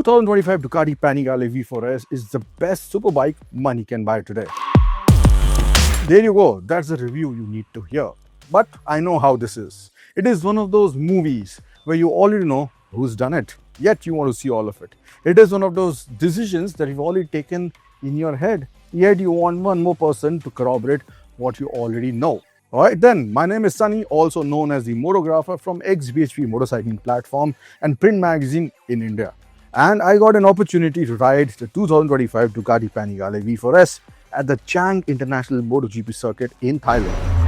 2025 Ducati Panigale v4s is the best superbike money can buy today. There you go, that's the review you need to hear. But I know how this is. It is one of those movies where you already know who's done it, yet you want to see all of it. It is one of those decisions that you've already taken in your head, yet you want one more person to corroborate what you already know. Alright then, my name is Sunny, also known as the Motographer from XBHP motorcycling platform and print magazine in India. And I got an opportunity to ride the 2025 Ducati Panigale v4s at the Chang International MotoGP circuit in Thailand.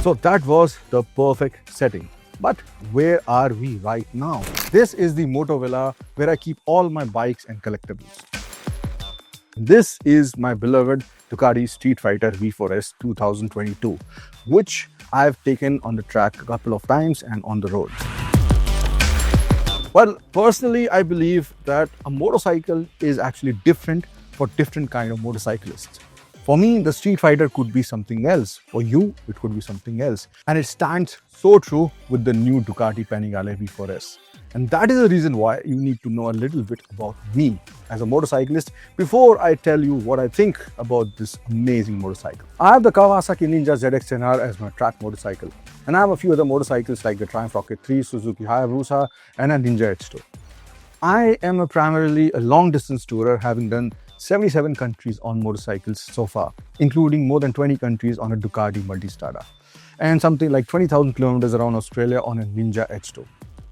So that was the perfect setting. But where are we right now? This is the Moto Villa where I keep all my bikes and collectibles. This is my beloved Ducati Street Fighter V4s 2022, which I've taken on the track a couple of times and on the road. Well, personally, I believe that a motorcycle is actually different for different kind of motorcyclists. For me, the Street Fighter could be something else. For you, it could be something else. And it stands so true with the new Ducati Panigale V4s. And that is the reason why you need to know a little bit about me as a motorcyclist before I tell you what I think about this amazing motorcycle. I have the Kawasaki Ninja ZX-10R as my track motorcycle. And I have a few other motorcycles like the Triumph Rocket 3, Suzuki Hayabusa, and a Ninja H2. I am primarily a long-distance tourer, having done 77 countries on motorcycles so far, including more than 20 countries on a Ducati Multistrada and something like 20,000 kilometers around Australia on a Ninja H2.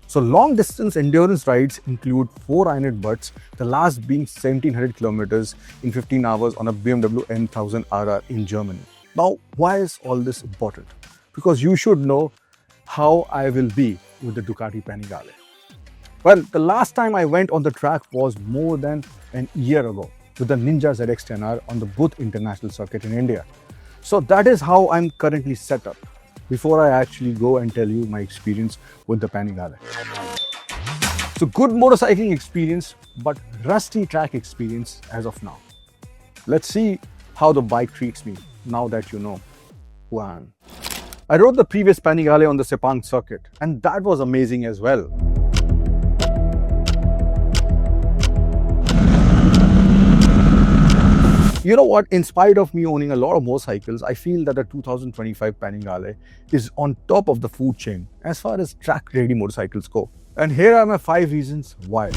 So long distance endurance rides include 4 Ironed butts, the last being 1700 kilometers in 15 hours on a BMW M1000 RR in Germany. Now, why is all this important? Because you should know how I will be with the Ducati Panigale. Well, the last time I went on the track was more than a year ago with the Ninja ZX-10R on the Buddh International Circuit in India. So that is how I'm currently set up before I actually go and tell you my experience with the Panigale. So good motorcycling experience, but rusty track experience as of now. Let's see how the bike treats me now that you know who I am. I rode the previous Panigale on the Sepang circuit, and that was amazing as well. You know what, in spite of me owning a lot of motorcycles, I feel that the 2025 Panigale is on top of the food chain as far as track-ready motorcycles go. And here are my 5 reasons why.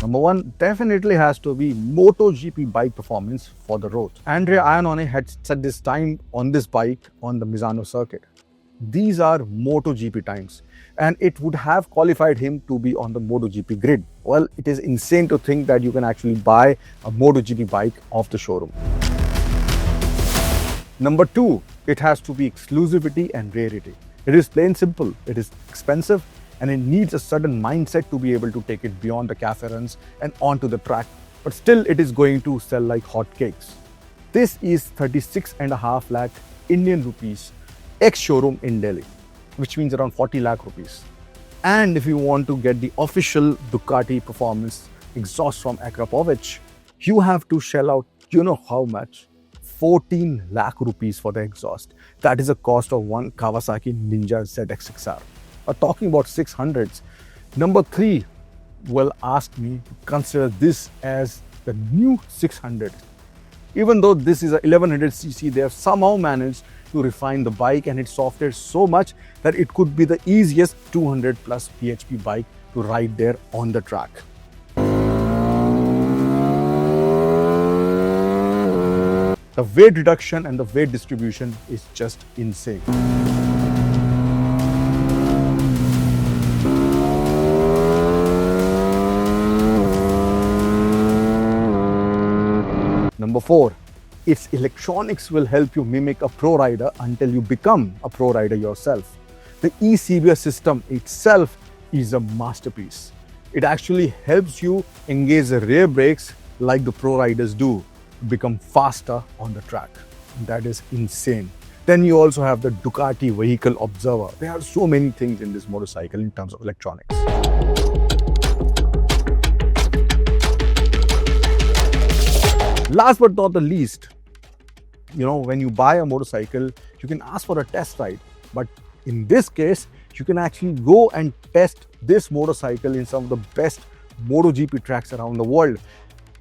Number 1 definitely has to be MotoGP bike performance for the road. Andrea Iannone had set this time on this bike on the Misano circuit. These are MotoGP times, and it would have qualified him to be on the MotoGP grid. Well, it is insane to think that you can actually buy a MotoGP bike off the showroom. Number 2, it has to be exclusivity and rarity. It is plain simple, it is expensive, and it needs a certain mindset to be able to take it beyond the cafe runs and onto the track, but still it is going to sell like hotcakes. This is 36.5 lakh Indian rupees ex-showroom in Delhi, which means around 40 lakh rupees. And if you want to get the official Ducati performance exhaust from Akrapovic, you have to shell out, you know how much? 14 lakh rupees for the exhaust. That is the cost of one Kawasaki Ninja ZX-6R. Talking about 600s, number 3 will ask me to consider this as the new 600. Even though this is a 1100cc, they have somehow managed to refine the bike and its software so much that it could be the easiest 200 plus bhp bike to ride there on the track. The weight reduction and the weight distribution is just insane. Number 4, its electronics will help you mimic a pro rider until you become a pro rider yourself. The eCBS system itself is a masterpiece. It actually helps you engage the rear brakes like the pro riders do to become faster on the track. That is insane. Then you also have the Ducati Vehicle Observer. There are so many things in this motorcycle in terms of electronics. Last but not the least, when you buy a motorcycle, you can ask for a test ride. But in this case, you can actually go and test this motorcycle in some of the best MotoGP tracks around the world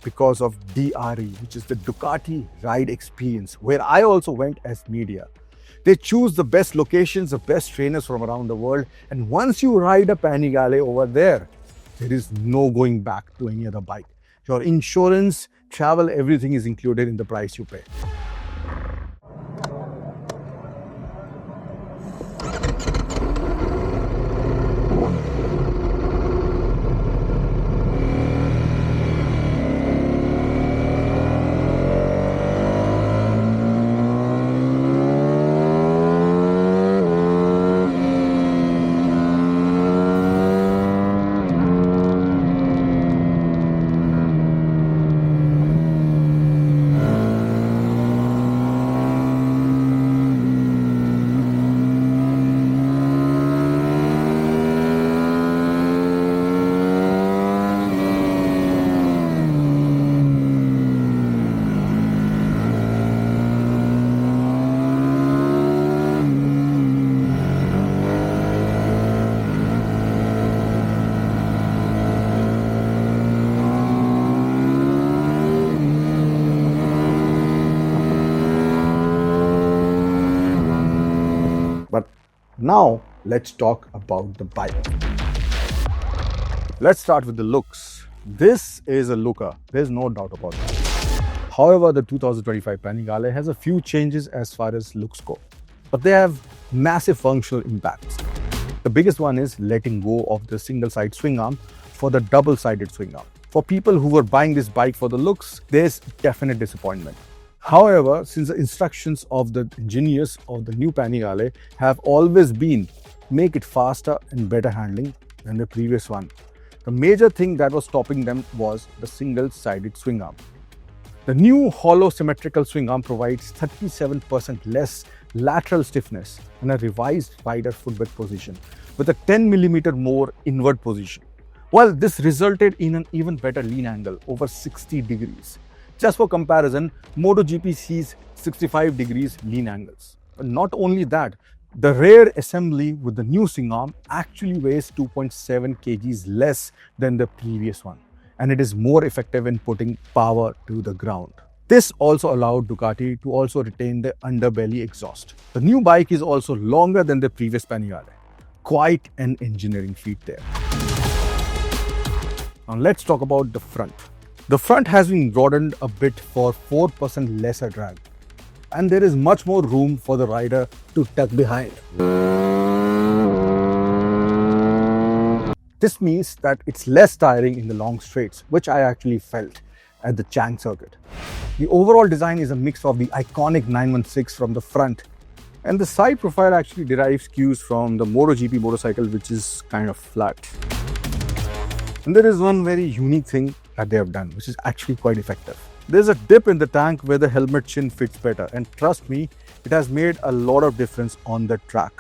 because of DRE, which is the Ducati Ride Experience, where I also went as media. They choose the best locations, the best trainers from around the world. And once you ride a Panigale over there is no going back to any other bike. Your insurance, travel, everything is included in the price you pay. But now let's talk about the bike. Let's start with the looks. This is a looker, there's no doubt about that. However, the 2025 Panigale has a few changes as far as looks go, but they have massive functional impacts. The biggest one is letting go of the single side swing arm for the double-sided swing arm. For people who were buying this bike for the looks, there's definite disappointment. However, since the instructions of the engineers of the new Panigale have always been make it faster and better handling than the previous one, the major thing that was stopping them was the single-sided swing arm. The new hollow symmetrical swing arm provides 37% less lateral stiffness and a revised rider footbed position with a 10mm more inward position. Well, this resulted in an even better lean angle over 60 degrees. Just for comparison, MotoGP sees 65 degrees lean angles. But not only that, the rear assembly with the new swing arm actually weighs 2.7 kgs less than the previous one, and it is more effective in putting power to the ground. This also allowed Ducati to also retain the underbelly exhaust. The new bike is also longer than the previous Panigale. Quite an engineering feat there. Now let's talk about the front. The front has been broadened a bit for 4% lesser drag, and there is much more room for the rider to tuck behind. This means that it's less tiring in the long straights, which I actually felt at the Chang circuit. The overall design is a mix of the iconic 916 from the front, and the side profile actually derives cues from the MotoGP motorcycle, which is kind of flat. And there is one very unique thing that they have done, which is actually quite effective. There's a dip in the tank where the helmet chin fits better, and trust me, it has made a lot of difference on the track.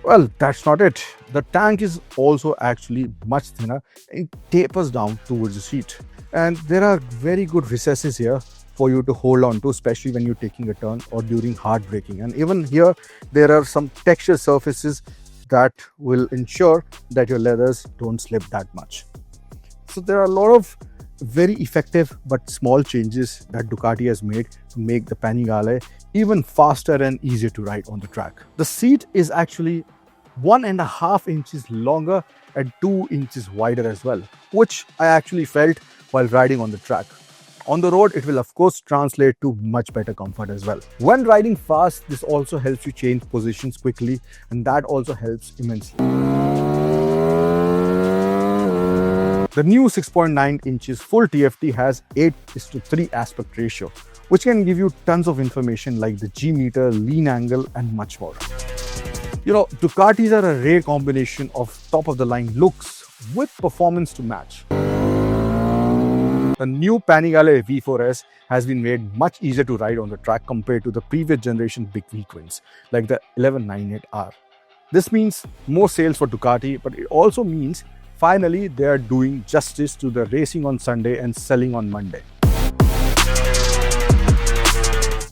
Well, that's not it. The tank is also actually much thinner and tapers down towards the seat. And there are very good recesses here for you to hold on to, especially when you're taking a turn or during hard braking. And even here, there are some texture surfaces that will ensure that your leathers don't slip that much. So there are a lot of very effective but small changes that Ducati has made to make the Panigale even faster and easier to ride on the track. The seat is actually 1.5 inches longer and 2 inches wider as well, which I actually felt while riding on the track. On the road, it will of course translate to much better comfort as well. When riding fast, this also helps you change positions quickly, and that also helps immensely. The new 6.9 inches full TFT has 8:3 aspect ratio, which can give you tons of information like the G meter, lean angle, and much more. Ducatis are a rare combination of top-of-the-line looks with performance to match. The new Panigale v4s has been made much easier to ride on the track compared to the previous generation big V-twins like the 1198R. This means more sales for Ducati, but it also means finally they are doing justice to the racing on Sunday and selling on Monday.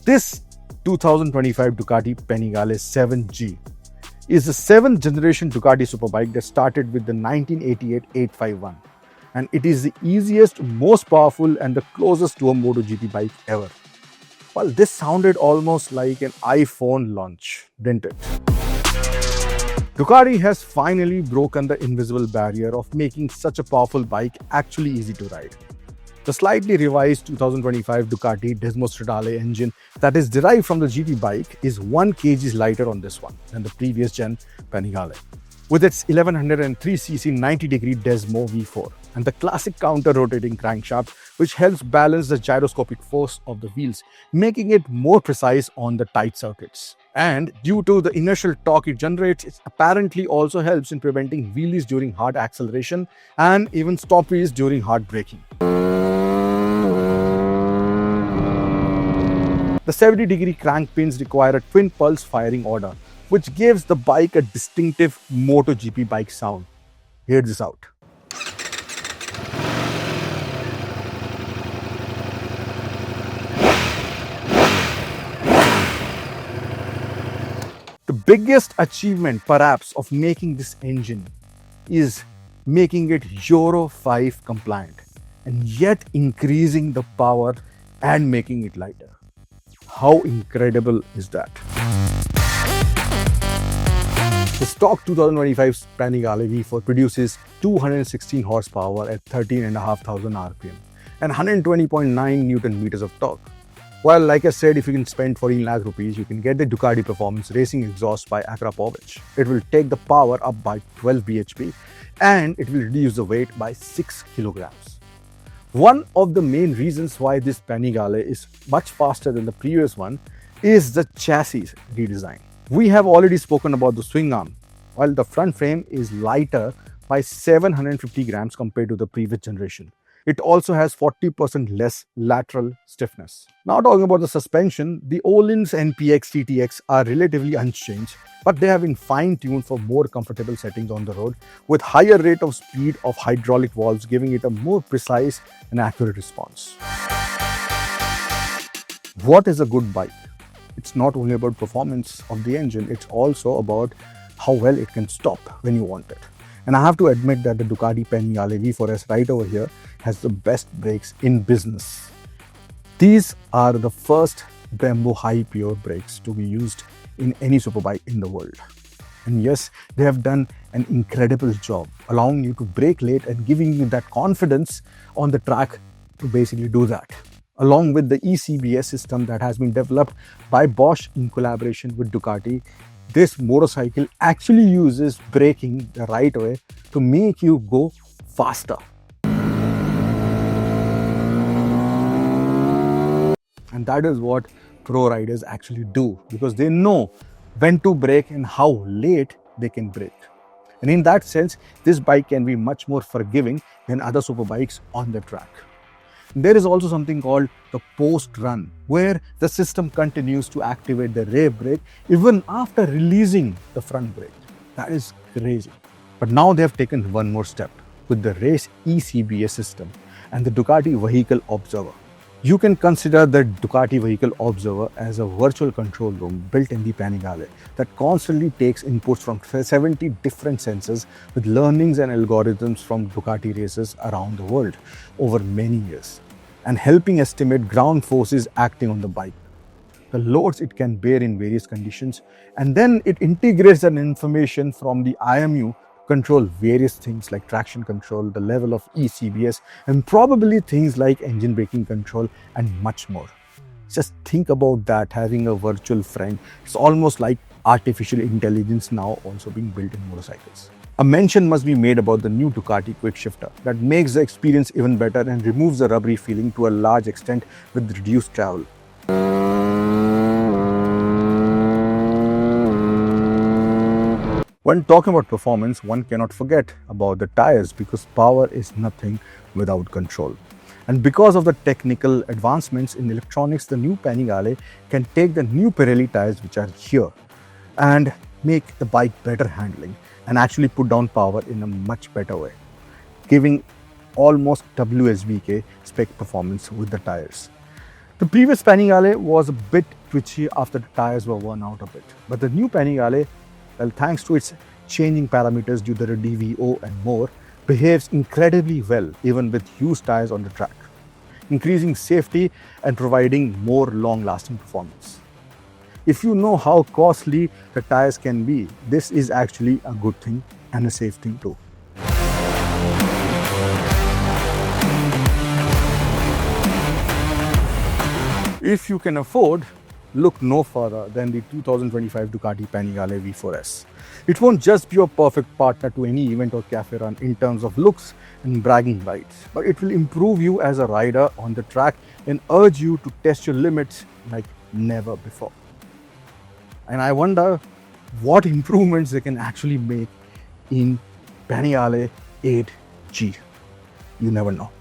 This 2025 Ducati Panigale 7G is the 7th generation Ducati Superbike that started with the 1988 851. And it is the easiest, most powerful and the closest to a MotoGP bike ever. Well, this sounded almost like an iPhone launch, didn't it? Ducati has finally broken the invisible barrier of making such a powerful bike actually easy to ride. The slightly revised 2025 Ducati Desmostradale engine that is derived from the GT bike is 1 kg lighter on this one than the previous gen Panigale. With its 1103cc 90-degree Desmo V4 and the classic counter-rotating crankshaft which helps balance the gyroscopic force of the wheels, making it more precise on the tight circuits. And due to the inertial torque it generates, it apparently also helps in preventing wheelies during hard acceleration and even stoppies during hard braking. The 70-degree crank pins require a twin pulse firing order, which gives the bike a distinctive MotoGP bike sound. Hear this out. The biggest achievement perhaps of making this engine is making it Euro 5 compliant and yet increasing the power and making it lighter. How incredible is that? The stock 2025 Panigale V4 produces 216 horsepower at 13,500 RPM and 120.9 Newton meters of torque. Well, like I said, if you can spend 14 lakh rupees, you can get the Ducati Performance Racing exhaust by Akrapovic. It will take the power up by 12 bhp and it will reduce the weight by 6 kilograms. One of the main reasons why this Panigale is much faster than the previous one is the chassis redesign. We have already spoken about the swing arm, while the front frame is lighter by 750 grams compared to the previous generation. It also has 40% less lateral stiffness. Now talking about the suspension, the Öhlins NPX TTX are relatively unchanged, but they have been fine-tuned for more comfortable settings on the road with higher rate of speed of hydraulic valves, giving it a more precise and accurate response. What is a good bike? It's not only about performance of the engine, it's also about how well it can stop when you want it. And I have to admit that the Ducati Panigale v4s right over here has the best brakes in business. These are the first Brembo high pure brakes to be used in any superbike in the world. And yes, they have done an incredible job, allowing you to brake late and giving you that confidence on the track to basically do that. Along with the ECBS system that has been developed by Bosch in collaboration with Ducati, this motorcycle actually uses braking the right way to make you go faster. And that is what pro riders actually do, because they know when to brake and how late they can brake. And in that sense, this bike can be much more forgiving than other superbikes on the track. There is also something called the post-run, where the system continues to activate the rear brake even after releasing the front brake. That is crazy. But now they have taken one more step with the race ECBS system and the Ducati Vehicle Observer. You can consider the Ducati Vehicle Observer as a virtual control room built in the Panigale that constantly takes inputs from 70 different sensors with learnings and algorithms from Ducati races around the world over many years, and helping estimate ground forces acting on the bike, the loads it can bear in various conditions, and then it integrates that information from the IMU to control various things like traction control, the level of ECBS, and probably things like engine braking control and much more. Just think about that, having a virtual friend. It's almost like artificial intelligence now also being built in motorcycles. A mention must be made about the new Ducati Quick Shifter that makes the experience even better and removes the rubbery feeling to a large extent with reduced travel. When talking about performance, one cannot forget about the tires, because power is nothing without control. And because of the technical advancements in electronics, the new Panigale can take the new Pirelli tires which are here and make the bike better handling and actually put down power in a much better way, giving almost WSBK spec performance with the tires. The previous Panigale was a bit twitchy after the tires were worn out a bit, but the new Panigale, well, thanks to its changing parameters due to the DVO and more, behaves incredibly well even with used tires on the track, increasing safety and providing more long-lasting performance. If you know how costly the tires can be, this is actually a good thing and a safe thing too. If you can afford, look no further than the 2025 Ducati Panigale v4s. It won't just be your perfect partner to any event or cafe run in terms of looks and bragging rights, but it will improve you as a rider on the track and urge you to test your limits like never before. And I wonder what improvements they can actually make in Panigale 8G. You never know.